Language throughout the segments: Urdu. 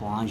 5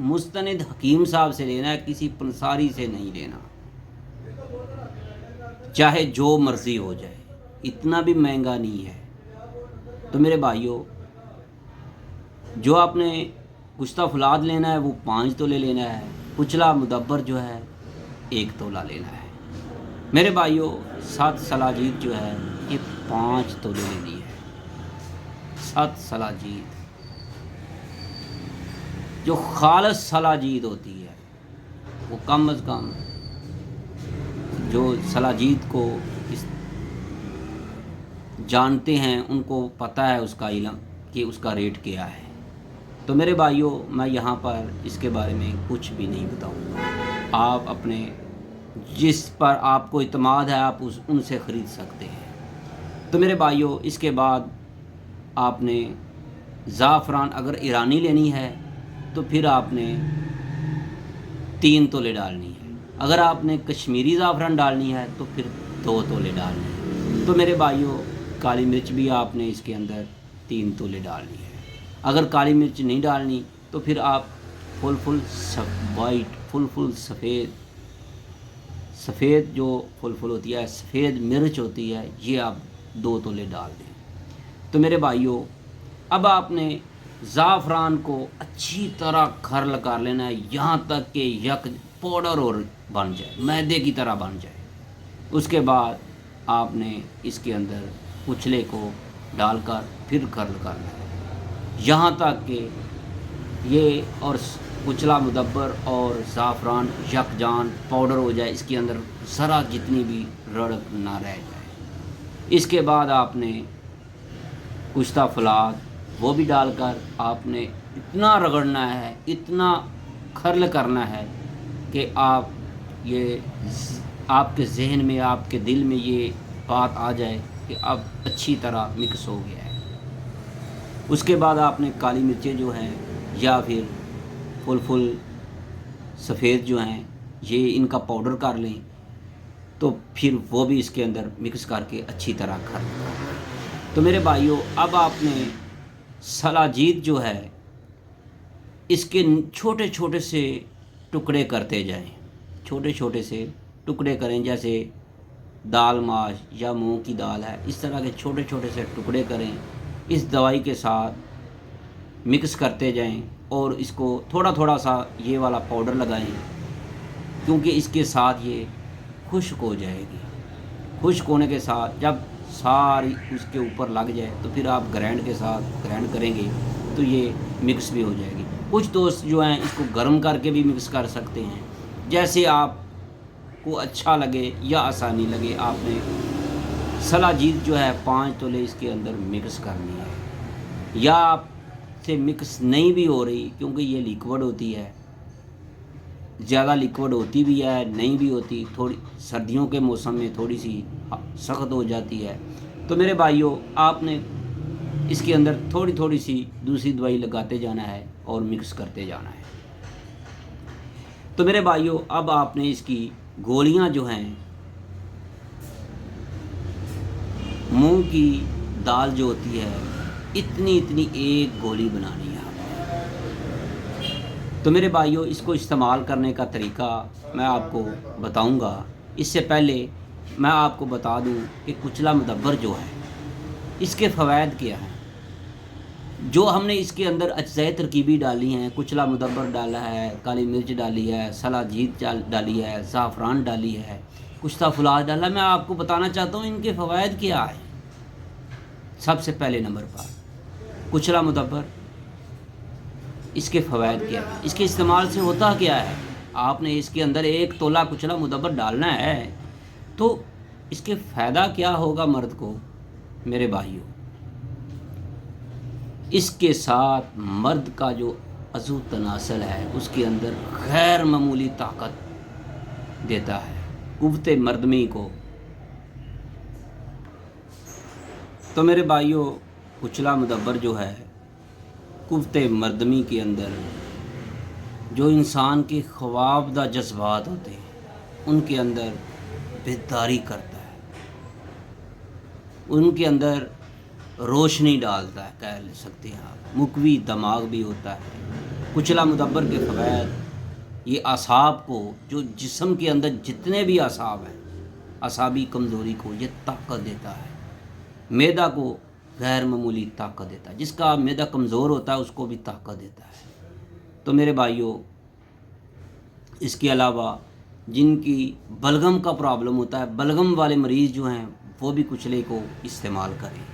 مستند حکیم صاحب سے لینا ہے، کسی پنساری سے نہیں لینا، چاہے جو مرضی ہو جائے، اتنا بھی مہنگا نہیں ہے۔ تو میرے بھائیوں، جو آپ نے کشتہ فولاد لینا ہے وہ 5 تولے لینا ہے، کچلا مدبر جو ہے 1 تولہ لینا ہے۔ میرے بھائیوں، 7 سلاجید جو ہے یہ 5 تولے لینی ہے۔ 7 سلاجید جو خالص سلاجید ہوتی ہے وہ کم از کم، جو سلاجید کو جانتے ہیں ان کو پتہ ہے اس کا علم کہ اس کا ریٹ کیا ہے۔ تو میرے بھائیوں، میں یہاں پر اس کے بارے میں کچھ بھی نہیں بتاؤں گا، آپ اپنے جس پر آپ کو اعتماد ہے آپ ان سے خرید سکتے ہیں۔ تو میرے بھائیوں، اس کے بعد آپ نے زعفران اگر ایرانی لینی ہے تو پھر آپ نے 3 تولے ڈالنی ہے، اگر آپ نے کشمیری زعفران ڈالنی ہے تو پھر 2 تولے ڈالنی ہے۔ تو میرے بھائیوں، کالی مرچ بھی آپ نے اس کے اندر 3 تولے ڈالنی ہے۔ اگر کالی مرچ نہیں ڈالنی تو پھر آپ فل وائٹ، فل سفید جو فل ہوتی ہے، سفید مرچ ہوتی ہے، یہ آپ 2 تولے ڈال دیں۔ تو میرے بھائیوں، اب آپ نے زعفران کو اچھی طرح کھرل کر لینا ہے یہاں تک کہ یک پاؤڈر اور بن جائے، میدے کی طرح بن جائے۔ اس کے بعد آپ نے اس کے اندر کچلے کو ڈال کر پھر کھرل کرنا ہے یہاں تک کہ یہ اور کچلا مدبر اور زعفران یکجان پاؤڈر ہو جائے، اس کے اندر ذرا جتنی بھی رڑک نہ رہ جائے۔ اس کے بعد آپ نے کشتہ فولاد وہ بھی ڈال کر آپ نے اتنا رگڑنا ہے، اتنا کھرل کرنا ہے کہ آپ کے ذہن میں، آپ کے دل میں یہ بات آ جائے کہ اب اچھی طرح مکس ہو گیا ہے۔ اس کے بعد آپ نے کالی مرچیں جو ہیں یا پھر فل سفید جو ہیں، یہ ان کا پاؤڈر کر لیں، تو پھر وہ بھی اس کے اندر مکس کر کے اچھی طرح کر لیں۔ تو میرے بھائیوں، اب آپ نے سلاجید جو ہے اس کے چھوٹے چھوٹے سے ٹکڑے کرتے جائیں، چھوٹے چھوٹے سے ٹکڑے کریں، جیسے دال ماش یا مونگ کی دال ہے، اس طرح کے چھوٹے چھوٹے سے ٹکڑے کریں، اس دوائی کے ساتھ مکس کرتے جائیں اور اس کو تھوڑا تھوڑا سا یہ والا پاؤڈر لگائیں، کیونکہ اس کے ساتھ یہ خشک ہو جائے گی۔ خشک ہونے کے ساتھ جب ساری اس کے اوپر لگ جائے تو پھر آپ گرینڈ کے ساتھ گرینڈ کریں گے تو یہ مکس بھی ہو جائے گی۔ کچھ دوست جو ہیں اس کو گرم کر کے بھی مکس کر سکتے ہیں، جیسے آپ کو اچھا لگے یا آسانی لگے۔ آپ نے سلاجید جو ہے 5 تولے اس کے اندر مکس کرنی ہے، یا آپ سے مکس نہیں بھی ہو رہی کیونکہ یہ لیکوڈ ہوتی ہے، زیادہ لیکوڈ ہوتی بھی ہے نہیں بھی ہوتی، تھوڑی سردیوں کے موسم میں تھوڑی سی سخت ہو جاتی ہے، تو میرے بھائیوں آپ نے اس کے اندر تھوڑی تھوڑی سی دوسری دوائی لگاتے جانا ہے اور مکس کرتے جانا ہے۔ تو میرے بھائیوں، اب آپ نے اس کی گولیاں جو ہیں، مونگ کی دال جو ہوتی ہے اتنی ایک گولی بنانی ہے آپ۔ تو میرے بھائیوں، اس کو استعمال کرنے کا طریقہ میں آپ کو بتاؤں گا۔ اس سے پہلے میں آپ کو بتا دوں کہ کچلا مدبر جو ہے اس کے فوائد کیا ہیں۔ جو ہم نے اس کے اندر اجزائے ترکیبی ڈالی ہیں، کچلا مدبر ڈالا ہے، کالی مرچ ڈالی ہے، سلاجید ڈالی ہے، زعفران ڈالی ہے، کشتہ فولاد ڈالا ہے، میں آپ کو بتانا چاہتا ہوں ان کے فوائد کیا ہیں۔ سب سے پہلے نمبر پر کچلا مدبر، اس کے فوائد کیا ہیں، اس کے استعمال سے ہوتا کیا ہے۔ آپ نے اس کے اندر 1 تولہ کچلا مدبر ڈالنا ہے تو اس کے فائدہ کیا ہوگا مرد کو؟ میرے بھائیوں، اس کے ساتھ مرد کا جو عضو تناسل ہے اس کے اندر غیر معمولی طاقت دیتا ہے، قوت مردمی کو۔ تو میرے بھائیوں، کچلا مدبر جو ہے قوت مردمی کے اندر جو انسان کے خوابدہ جذبات ہوتے ہیں ان کے اندر بیداری کرتا ہے، ان کے اندر روشنی ڈالتا ہے، کہہ سکتے ہیں آپ، مقوی دماغ بھی ہوتا ہے، کچلا مدبر کے فوائد، یہ اعصاب کو، جو جسم کے اندر جتنے بھی اعصاب ہیں، اعصابی کمزوری کو یہ طاقت دیتا ہے، معدہ کو غیر معمولی طاقت دیتا ہے، جس کا معدہ کمزور ہوتا ہے اس کو بھی طاقت دیتا ہے۔ تو میرے بھائیوں، اس کے علاوہ جن کی بلغم کا پرابلم ہوتا ہے، بلغم والے مریض جو ہیں وہ بھی کچلے کو استعمال کریں۔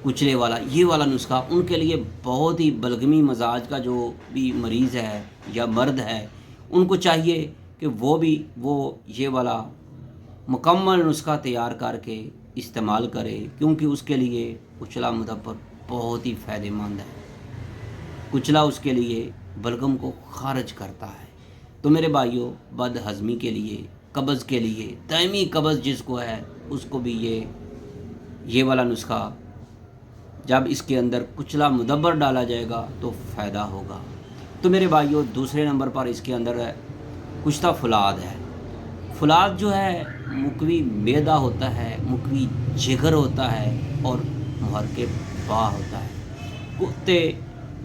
کچلے والا یہ والا نسخہ ان کے لیے بہت ہی بلغمی مزاج کا جو بھی مریض ہے یا مرد ہے، ان کو چاہیے کہ وہ یہ والا مکمل نسخہ تیار کر کے استعمال کرے، کیونکہ اس کے لیے کچلا مدبر بہت ہی فائدہ مند ہے۔ کچلا اس کے لیے بلغم کو خارج کرتا ہے۔ تو میرے بھائیوں، بد ہضمی کے لیے، قبض کے لیے، دائمی قبض جس کو ہے اس کو بھی یہ والا نسخہ، جب اس کے اندر کچلا مدبر ڈالا جائے گا تو فائدہ ہوگا۔ تو میرے بھائیوں، دوسرے نمبر پر اس کے اندر ہے کشتہ فولاد ہے۔ فولاد جو ہے مقوی معدہ ہوتا ہے، مقوی جگر ہوتا ہے اور محرک با ہوتا ہے۔ کتے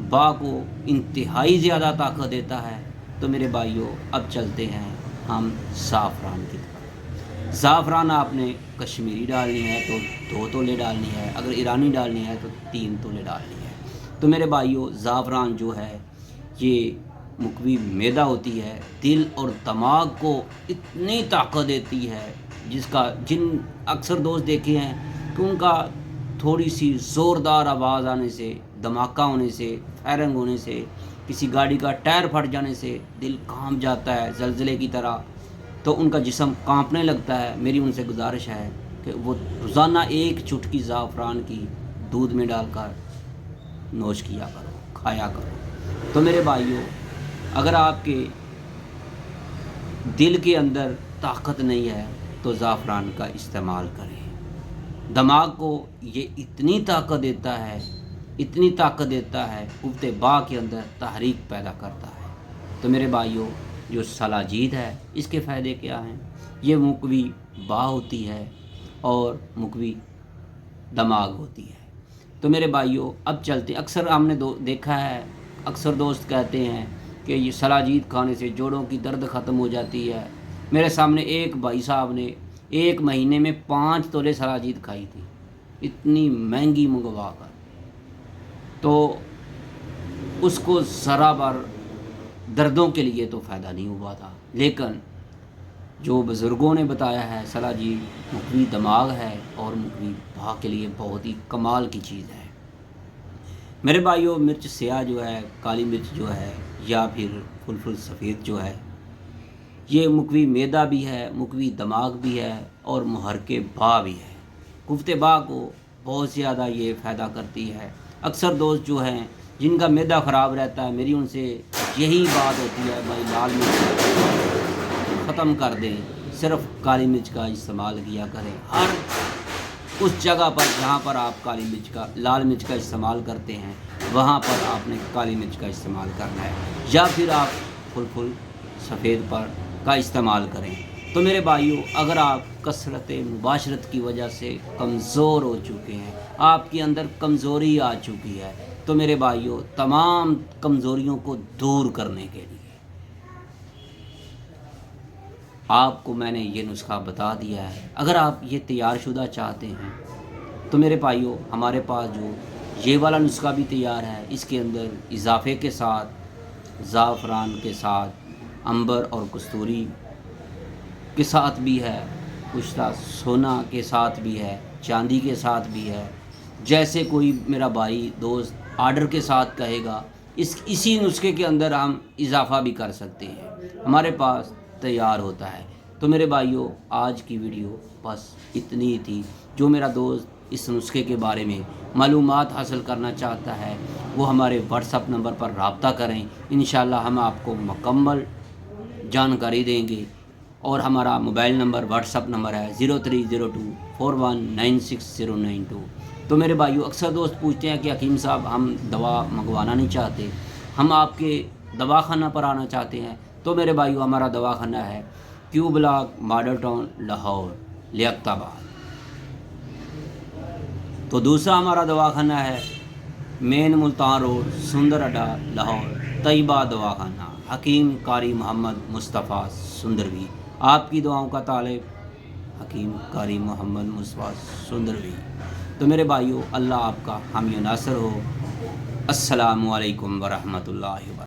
با کو انتہائی زیادہ طاقت دیتا ہے۔ تو میرے بھائیوں، اب چلتے ہیں ہم زعفران کی طرف۔ زعفران آپ نے کشمیری ڈالنی ہے تو 2 تولے ڈالنی ہے، اگر ایرانی ڈالنی ہے تو 3 تولے ڈالنی ہے۔ تو میرے بھائیوں، زعفران جو ہے یہ مقوی معدہ ہوتی ہے، دل اور دماغ کو اتنی طاقت دیتی ہے، جن اکثر دوست دیکھے ہیں کہ ان کا تھوڑی سی زوردار آواز آنے سے، دھماکہ ہونے سے، فائرنگ ہونے سے، کسی گاڑی کا ٹائر پھٹ جانے سے دل کانپ جاتا ہے زلزلے کی طرح، تو ان کا جسم کانپنے لگتا ہے۔ میری ان سے گزارش ہے کہ وہ روزانہ 1 چٹکی زعفران کی دودھ میں ڈال کر نوش کیا کرو، کھایا کرو۔ تو میرے بھائیوں، اگر آپ کے دل کے اندر طاقت نہیں ہے تو زعفران کا استعمال کریں۔ دماغ کو یہ اتنی طاقت دیتا ہے، اتنی طاقت دیتا ہے، قوت با کے اندر تحریک پیدا کرتا ہے۔ تو میرے بھائیوں، جو سلاجید ہے اس کے فائدے کیا ہیں؟ یہ مقوی با ہوتی ہے اور مقوی دماغ ہوتی ہے۔ تو میرے بھائیوں، اب چلتے، اکثر ہم نے دیکھا ہے، اکثر دوست کہتے ہیں کہ یہ سلاجید کھانے سے جوڑوں کی درد ختم ہو جاتی ہے۔ میرے سامنے ایک بھائی صاحب نے 1 مہینے میں 5 تولے سلاجید کھائی تھی، اتنی مہنگی منگوا کر، تو اس کو ذرا بار دردوں کے لیے تو فائدہ نہیں ہوا تھا، لیکن جو بزرگوں نے بتایا ہے سلاجید مقوی دماغ ہے اور مقوی با کے لیے بہت ہی کمال کی چیز ہے۔ میرے بھائیوں، مرچ سیاہ جو ہے، کالی مرچ جو ہے، یا پھر فلفل سفید جو ہے، یہ مقوی معدہ بھی ہے، مقوی دماغ بھی ہے اور محرک با بھی ہے۔ قوت با کو بہت زیادہ یہ فائدہ کرتی ہے۔ اکثر دوست جو ہیں جن کا معدہ خراب رہتا ہے، میری ان سے یہی بات ہوتی ہے، بھائی لال مرچ ختم کر دیں، صرف کالی مرچ کا استعمال کیا کریں۔ ہر اس جگہ پر جہاں پر آپ لال مرچ کا استعمال کرتے ہیں، وہاں پر آپ نے کالی مرچ کا استعمال کرنا ہے، یا پھر آپ فلفل سفید کا استعمال کریں۔ تو میرے بھائیوں، اگر آپ کثرت مباشرت کی وجہ سے کمزور ہو چکے ہیں، آپ کے اندر کمزوری آ چکی ہے، تو میرے بھائیوں، تمام کمزوریوں کو دور کرنے کے لیے آپ کو میں نے یہ نسخہ بتا دیا ہے۔ اگر آپ یہ تیار شدہ چاہتے ہیں تو میرے بھائیوں، ہمارے پاس جو یہ والا نسخہ بھی تیار ہے، اس کے اندر اضافے کے ساتھ، زعفران کے ساتھ، عنبر اور کستوری کے ساتھ بھی ہے، کشتہ سونا کے ساتھ بھی ہے، چاندی کے ساتھ بھی ہے۔ جیسے کوئی میرا بھائی دوست آرڈر کے ساتھ کہے گا، اسی نسخے کے اندر ہم اضافہ بھی کر سکتے ہیں، ہمارے پاس تیار ہوتا ہے۔ تو میرے بھائیوں، آج کی ویڈیو بس اتنی ہی تھی۔ جو میرا دوست اس نسخے کے بارے میں معلومات حاصل کرنا چاہتا ہے، وہ ہمارے واٹس ایپ نمبر پر رابطہ کریں، انشاءاللہ ہم آپ کو مکمل جانکاری دیں گے۔ اور ہمارا mobile number, what's app number ہے 0302419692۔ تو میرے بھائیوں، اکثر دوست پوچھتے ہیں کہ حکیم صاحب ہم دوا منگوانا نہیں چاہتے، ہم آپ کے دواخانہ پر آنا چاہتے ہیں۔ تو میرے بھائیوں، ہمارا دواخانہ ہے کیو بلاک، ماڈل ٹاؤن، لاہور، لیاقت آباد۔ تو دوسرا ہمارا دواخانہ ہے مین ملتان روڈ، سندر اڈا، لاہور، طیبہ دواخانہ، حکیم قاری محمد مصطفیٰ سندروی۔ آپ کی دعاؤں کا طالب، حکیم قاری محمد مصطفیٰ سندروی۔ تو میرے بھائیوں، اللہ آپ کا حامی و ناصر ہو۔ السلام علیکم ورحمۃ اللہ وبرکاتہ۔